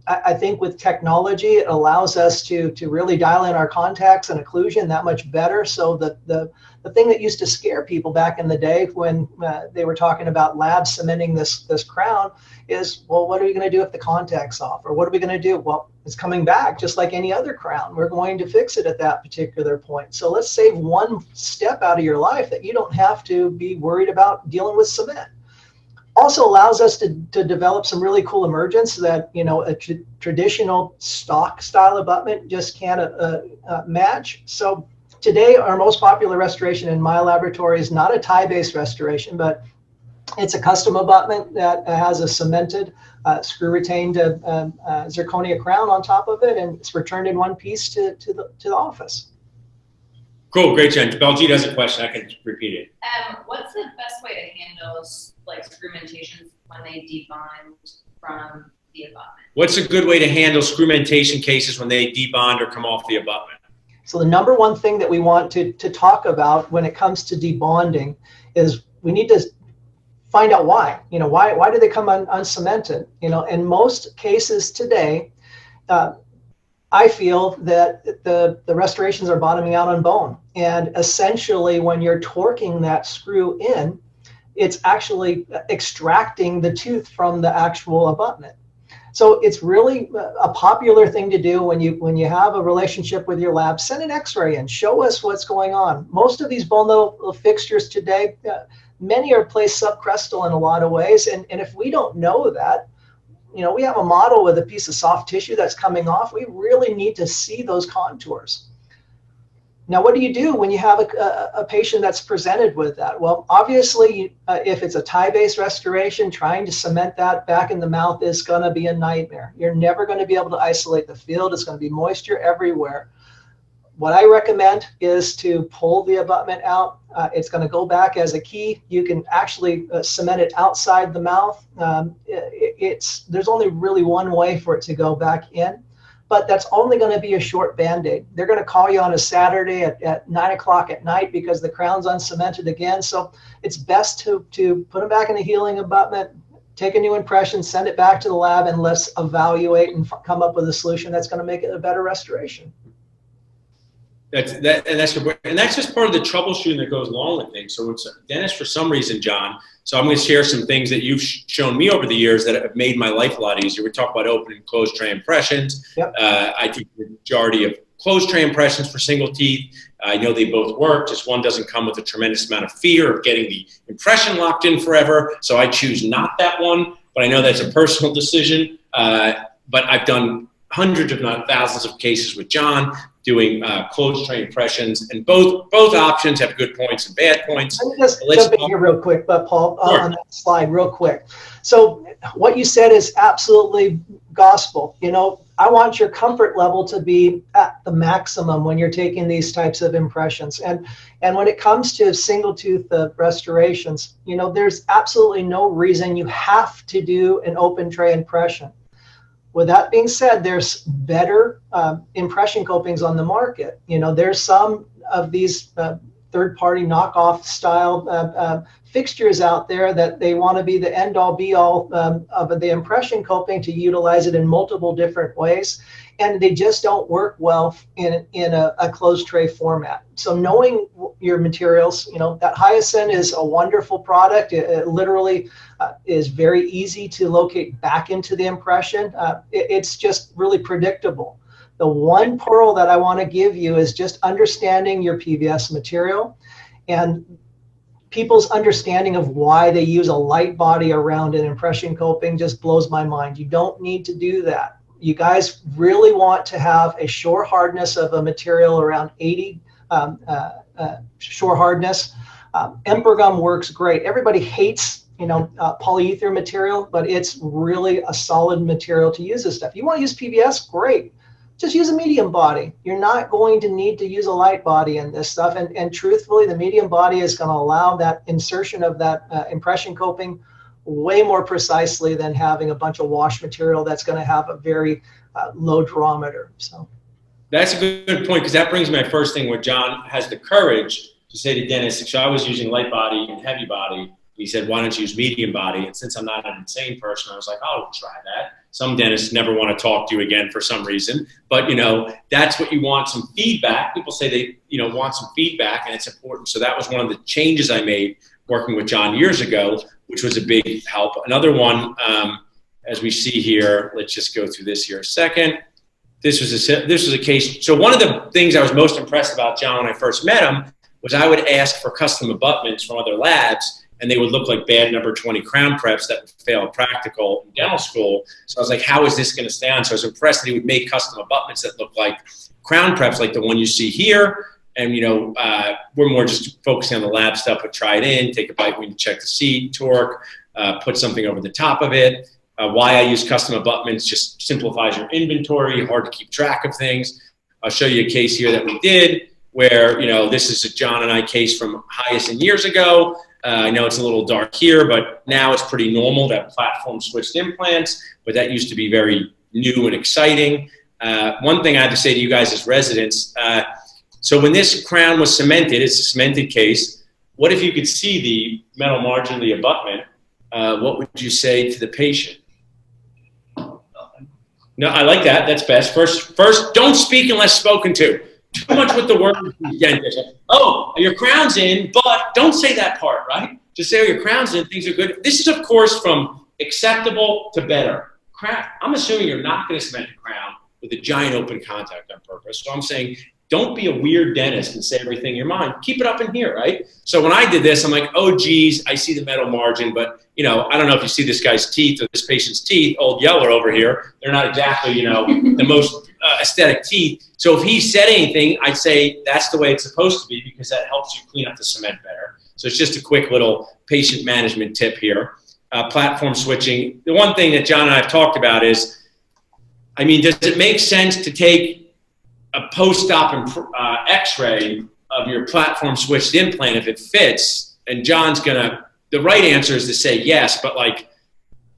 I think with technology, it allows us to really dial in our contacts and occlusion that much better. So the thing that used to scare people back in the day when they were talking about lab cementing this crown is, well, what are we going to do if the contact's off? Or what are we going to do? Well, it's coming back just like any other crown. We're going to fix it at that particular point. So let's save one step out of your life that you don't have to be worried about dealing with cement. Also allows us to develop some really cool emergence that a traditional stock style abutment just can't match. So today our most popular restoration in my laboratory is not a tie-based restoration, but it's a custom abutment that has a cemented screw retained zirconia crown on top of it, and it's returned in one piece to the office. Cool, great, Jen. Beljeet has a question. I can repeat it. What's the best way to handle like screwmentations when they debond from the abutment? What's a good way to handle screwmentation cases when they debond or come off the abutment? So the number one thing that we want to talk about when it comes to debonding is we need to find out why. Why do they come uncemented? In most cases today, I feel that the restorations are bottoming out on bone. And essentially, when you're torquing that screw in, it's actually extracting the tooth from the actual abutment. So it's really a popular thing to do when you have a relationship with your lab. Send an x-ray in, show us what's going on. Most of these bone level fixtures today, many are placed subcrestal in a lot of ways. And if we don't know that, we have a model with a piece of soft tissue that's coming off. We really need to see those contours. Now, what do you do when you have a patient that's presented with that? Well, obviously, if it's a tie-based restoration, trying to cement that back in the mouth is going to be a nightmare. You're never going to be able to isolate the field. It's going to be moisture everywhere. What I recommend is to pull the abutment out. It's going to go back as a key. You can actually cement it outside the mouth. There's only really one way for it to go back in. But that's only going to be a short Band-Aid. They're going to call you on a Saturday at 9 o'clock at night because the crown's uncemented again. So it's best to put them back in a healing abutment, take a new impression, send it back to the lab, and let's evaluate and come up with a solution that's going to make it a better restoration. That's just part of the troubleshooting that goes along with things. So it's dentist for some reason, John. So I'm going to share some things that you've shown me over the years that have made my life a lot easier. We talk about open and closed tray impressions. Yep. I do the majority of closed tray impressions for single teeth. I know they both work. Just one doesn't come with a tremendous amount of fear of getting the impression locked in forever. So I choose not that one. But I know that's a personal decision. But I've done hundreds, if not thousands, of cases with John doing closed tray impressions, and both options have good points and bad points. Let me just jump in here real quick, but Paul, Sure. on that slide real quick. So what you said is absolutely gospel. I want your comfort level to be at the maximum when you're taking these types of impressions. And when it comes to single tooth restorations, there's absolutely no reason you have to do an open tray impression. With that being said, there's better impression copings on the market. There's some of these third-party knockoff style fixtures out there that they want to be the end-all be-all of the impression coping to utilize it in multiple different ways, and they just don't work well in a closed tray format. So knowing your materials, that Hyacin is a wonderful product. It literally is very easy to locate back into the impression. It's just really predictable. The one pearl that I want to give you is just understanding your PVS material, and people's understanding of why they use a light body around an impression coping just blows my mind. You don't need to do that. You guys really want to have a shore hardness of a material around 80 shore hardness. Emperor gum works great. Everybody hates polyether material, but it's really a solid material to use this stuff. You want to use PVS? Great. Just use a medium body. You're not going to need to use a light body in this stuff. And truthfully, the medium body is going to allow that insertion of that impression coping way more precisely than having a bunch of wash material that's going to have a very low durometer. So that's a good point, because that brings me my first thing where John has the courage to say to dentists, so I was using light body and heavy body. He said, why don't you use medium body? And since I'm not an insane person, I was like, I'll try that. Some dentists never want to talk to you again for some reason, but that's what you want, some feedback. People say they want some feedback, and it's important. So that was one of the changes I made working with John years ago, which was a big help. Another one, as we see here, let's just go through this here a second. This was a case. So one of the things I was most impressed about John when I first met him was I would ask for custom abutments from other labs, and they would look like bad number 20 crown preps that would fail practical in dental school. So I was like, how is this going to stay on? So I was impressed that he would make custom abutments that look like crown preps, like the one you see here. And, we're more just focusing on the lab stuff, but try it in, take a bite when you check the seat, torque, put something over the top of it. Why I use custom abutments just simplifies your inventory, hard to keep track of things. I'll show you a case here that we did where, this is a John and I case from Hyacin years ago. I know it's a little dark here, but now it's pretty normal to have platform switched implants, but that used to be very new and exciting. One thing I have to say to you guys as residents, so when this crown was cemented, it's a cemented case. What if you could see the metal margin of the abutment? What would you say to the patient? No, I like that. That's best. First, don't speak unless spoken to. Too much with the word dentist. Oh, your crown's in, but don't say that part, right? Just say, oh, your crown's in, things are good. This is, of course, from acceptable to better. I'm assuming you're not going to cement the crown with a giant open contact on purpose. So I'm saying don't be a weird dentist and say everything in your mind. Keep it up in here, right? So when I did this, I'm like, oh, geez, I see the metal margin, but, you know, I don't know if you see this guy's teeth or this patient's teeth, Old Yeller over here. They're not exactly, you know, the most aesthetic teeth. So if he said anything, I'd say that's the way it's supposed to be because that helps you clean up the cement better. So it's just a quick little patient management tip here. Platform switching. The one thing that John and I have talked about is, I mean, does it make sense to take a post-op x-ray of your platform switched implant if it fits? And John's the right answer is to say yes, but like,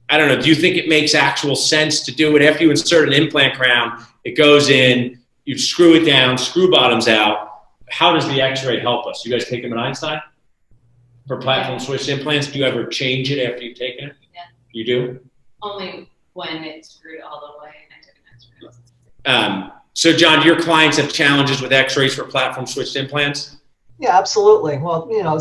I don't know, do you think it makes actual sense to do it after you insert an implant crown? It goes in, you screw it down, screw bottoms out. How does the x-ray help us? You guys take them at Einstein for platform switched implants? Do you ever change it after you've taken it? Yeah. You do? Only when it's screwed all the way and I took an x-ray. So, John, do your clients have challenges with x-rays for platform switched implants? Yeah, absolutely. Well, you know,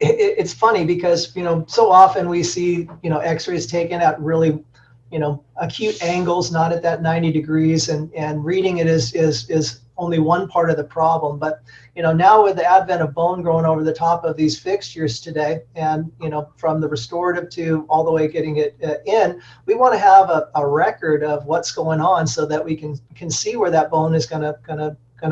it's funny because, you know, so often we see, you know, x-rays taken at really, you know, acute angles, not at that 90 degrees, and reading it is only one part of the problem. But, you know, now with the advent of bone growing over the top of these fixtures today, and, you know, from the restorative to all the way getting it in, we want to have a record of what's going on so that we can see where that bone is gonna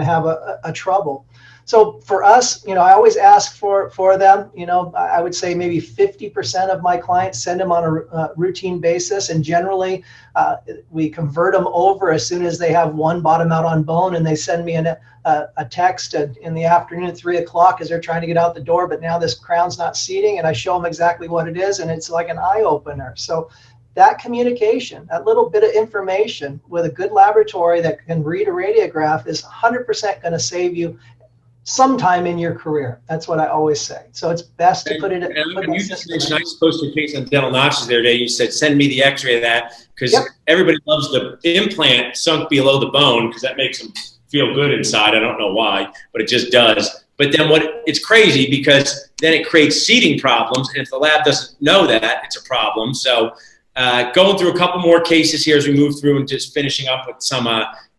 have a trouble. So for us, you know, I always ask for them, you know, I would say maybe 50% of my clients send them on a routine basis. And generally we convert them over as soon as they have one bottom out on bone, and they send me a text in the afternoon at 3 o'clock as they're trying to get out the door, but now this crown's not seating, and I show them exactly what it is. And it's like an eye opener. So that communication, that little bit of information with a good laboratory that can read a radiograph is 100% going to save you sometime in your career. That's what I always say. So it's best to put it in. You just mentioned, I just posted a case on Dental Nachos the other day. You said, send me the x-ray of that, because everybody loves the implant sunk below the bone because that makes them feel good inside. I don't know why, but it just does. But then it's crazy because then it creates seating problems. And if the lab doesn't know that, it's a problem. So going through a couple more cases here as we move through and just finishing up with some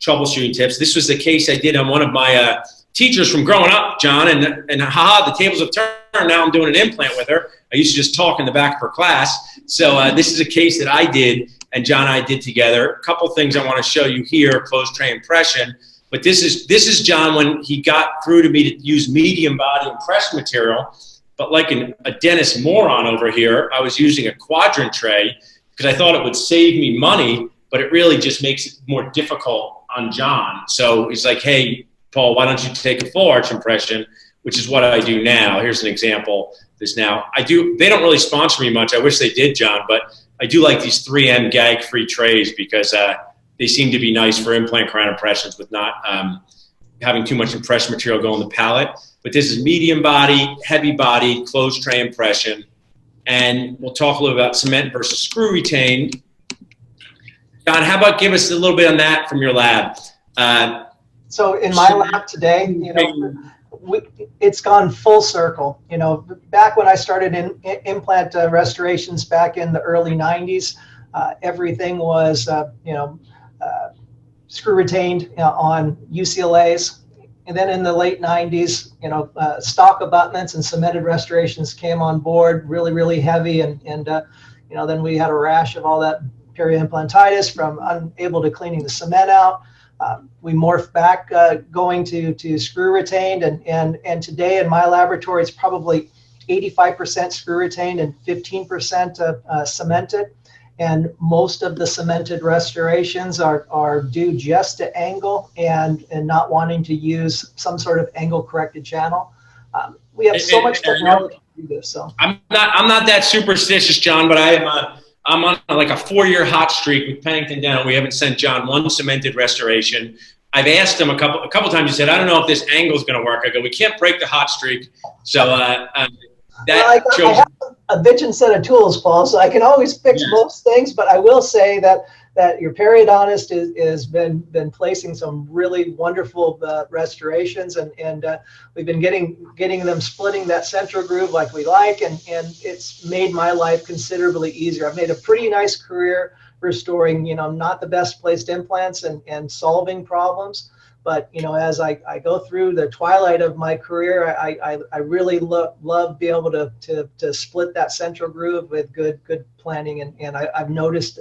troubleshooting tips. This was the case I did on one of my teachers from growing up, John, and haha, the tables have turned. Now I'm doing an implant with her. I used to just talk in the back of her class. So this is a case that I did and John and I did together. A couple things I want to show you here, closed tray impression. But this is John when he got through to me to use medium body impression material. But like a dentist moron over here, I was using a quadrant tray because I thought it would save me money, but it really just makes it more difficult on John. So he's like, hey, Paul, why don't you take a full arch impression, which is what I do now. Here's an example. They don't really sponsor me much. I wish they did, John, but I do like these 3M gag-free trays because they seem to be nice for implant crown impressions with not having too much impression material go on the palate. But this is medium body, heavy body, closed tray impression. And we'll talk a little about cement versus screw retained. John, how about give us a little bit on that from your lab? So in my lab today, you know, it's gone full circle. You know, back when I started in implant restorations back in the early 90s, everything was, screw retained on UCLAs. And then in the late 90s, you know, stock abutments and cemented restorations came on board, really, really heavy. And you know, then we had a rash of all that peri-implantitis from unable to cleaning the cement out. We morphed back going to screw retained, and today in my laboratory it's probably 85% screw retained and 15% cemented, and most of the cemented restorations are due just to angle and not wanting to use some sort of angle corrected channel. We have so much technology to do this. So I'm not that superstitious, John, but I'm on like a 4-year hot streak with Pennington Dental. We haven't sent John one cemented restoration. I've asked him a couple times. He said, I don't know if this angle is going to work. I go, we can't break the hot streak. So I have a bitchin' set of tools, Paul, so I can always fix most things. But I will say that your periodontist has been placing some really wonderful restorations, and we've been getting them splitting that central groove like we like, and it's made my life considerably easier. I've made a pretty nice career restoring, you know, not the best placed implants and solving problems, But as I go through the twilight of my career, I really love being able to split that central groove with good planning, and I've noticed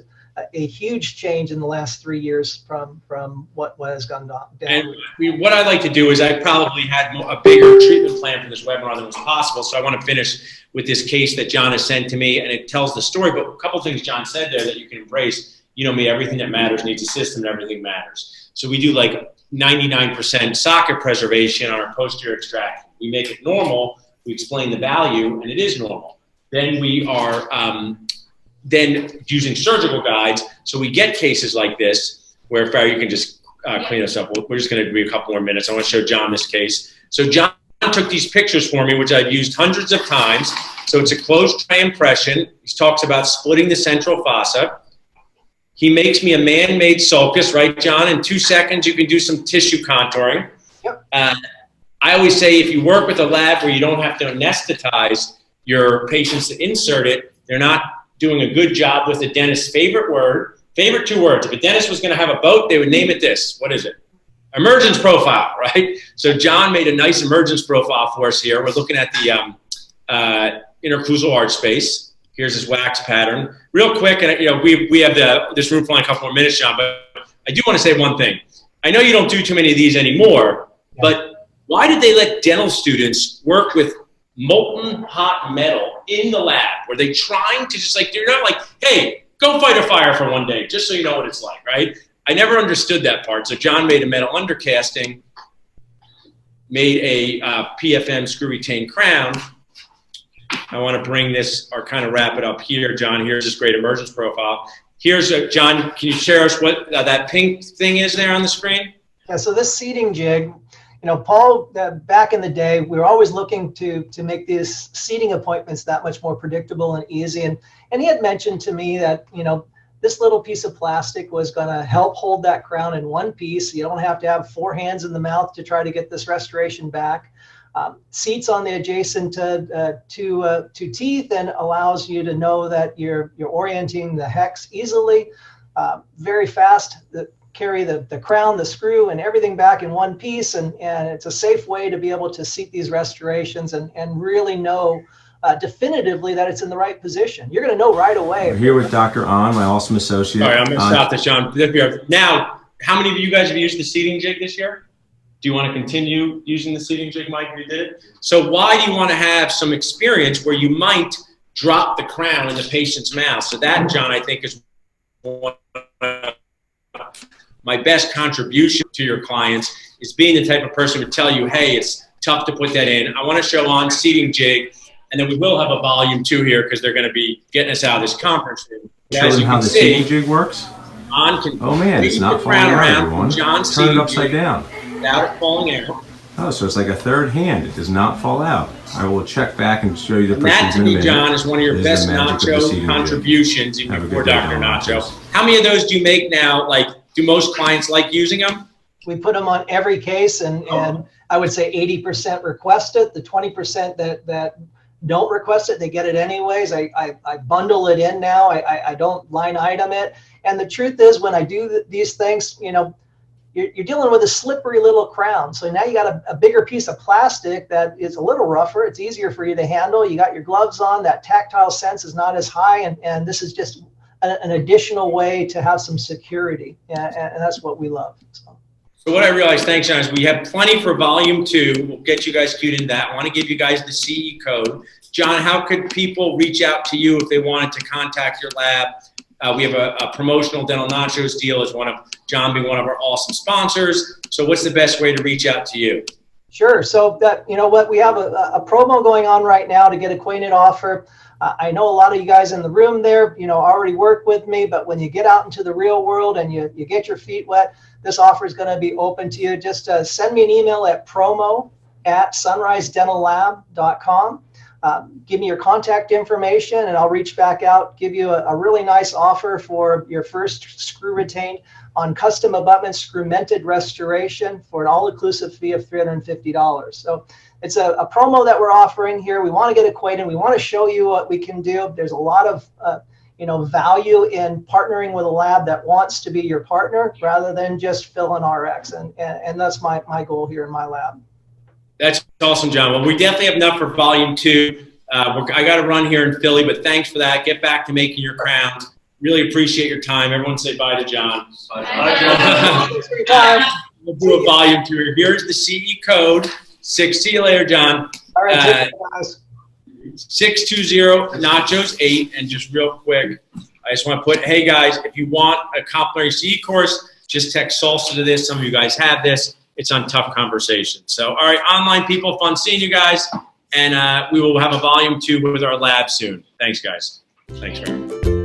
a huge change in the last 3 years from what has gone down. And what I'd like to do is I probably had a bigger treatment plan for this webinar than was possible, so I want to finish with this case that John has sent to me, and it tells the story. But a couple things John said there that you can embrace. Me, everything that matters needs a system, and everything matters. So we do like 99% socket preservation on our posterior extraction. We make it normal. We explain the value, and it is normal. Then we are using surgical guides. So we get cases like this where, Farrah, you can just clean us up. We're just going to do a couple more minutes. I want to show John this case. So John took these pictures for me, which I've used hundreds of times. So it's a closed tray impression. He talks about splitting the central fossa. He makes me a man-made sulcus, right, John? In 2 seconds, you can do some tissue contouring. Yep. I always say if you work with a lab where you don't have to anesthetize your patients to insert it, they're not doing a good job with the dentist's favorite 2 words. If a dentist was going to have a boat, they would name it this. What is it? Emergence profile, right? So John made a nice emergence profile for us here. We're looking at the interclusal arch space. Here's his wax pattern. Real quick, and we have this room for only a couple more minutes, John, but I do want to say one thing. I know you don't do too many of these anymore, but why did they let dental students work with molten hot metal in the lab? Were they trying to just they're not like, hey, go fight a fire for one day, just so you know what it's like, right? I never understood that part. So John made a metal undercasting, made a PFM screw retained crown. I want to bring this or kind of wrap it up here, John. Here's this great emergence profile. Here's John, can you share us what that pink thing is there on the screen? Yeah, so this seating jig, Paul, back in the day, we were always looking to make these seating appointments that much more predictable and easy. And he had mentioned to me that, this little piece of plastic was going to help hold that crown in one piece. You don't have to have 4 hands in the mouth to try to get this restoration back. Seats on the adjacent to teeth and allows you to know that you're orienting the hex easily, very fast. Carry the crown, the screw, and everything back in one piece, and it's a safe way to be able to seat these restorations and really know definitively that it's in the right position. You're going to know right away. We're here with Dr. An, my awesome associate. All right, I'm going to stop this, John. Now, how many of you guys have used the seating jig this year? Do you want to continue using the seating jig, Mike, if you did it? So why do you want to have some experience where you might drop the crown in the patient's mouth? So that, John, I think is one of my best contribution to your clients is being the type of person to tell you, hey, it's tough to put that in. I want to show on seating jig, and then we will have a volume 2 here because they're going to be getting us out of this conference room. Show them how the seating jig works? Oh man, it's not falling out, everyone. Turn it upside down. Without it falling out. Oh, so it's like a third hand. It does not fall out. I will check back and show you the that, to in a me, minute. John, is one of your best Nacho contributions even before Dr. Nacho. How many of those do you make now? Do most clients like using them? We put them on every case, and I would say 80% request it. The 20% that don't request it, they get it anyways. I bundle it in now. I don't line item it. And the truth is, when I do these things, you're dealing with a slippery little crown. So now you got a bigger piece of plastic that is a little rougher. It's easier for you to handle. You got your gloves on. That tactile sense is not as high. And this is just an additional way to have some security. And that's what we love. So what I realized, thanks, John, is we have plenty for volume 2. We'll get you guys queued in that. I want to give you guys the CE code. John, how could people reach out to you if they wanted to contact your lab? We have a promotional dental nachos deal as John being one of our awesome sponsors. So what's the best way to reach out to you? Sure. So we have a promo going on right now to get acquainted offer. I know a lot of you guys in the room there, already work with me, but when you get out into the real world and you get your feet wet, this offer is going to be open to you. Just send me an email at promo@sunrisedentallab.com. Give me your contact information and I'll reach back out, give you a really nice offer for your first screw retained on custom abutments screw-mented restoration for an all-inclusive fee of $350. So it's a promo that we're offering here. We want to get acquainted. We want to show you what we can do. There's a lot of value in partnering with a lab that wants to be your partner rather than just fill an RX. And that's my goal here in my lab. That's awesome, John. Well, we definitely have enough for volume 2. I got to run here in Philly, but thanks for that. Get back to making your crowns. Really appreciate your time. Everyone say bye to John. Bye. Thanks for your time. We'll do a volume 2 here. Here's the CE code. See you later, John. All right, take care, guys. 620 Nachos 8. And just real quick, I just want to put, hey guys, if you want a complimentary CE course, just text salsa to this. Some of you guys have this. It's on Tough Conversation. So, all right, online people, fun seeing you guys. And we will have a volume 2 with our lab soon. Thanks, guys. Thanks, Aaron.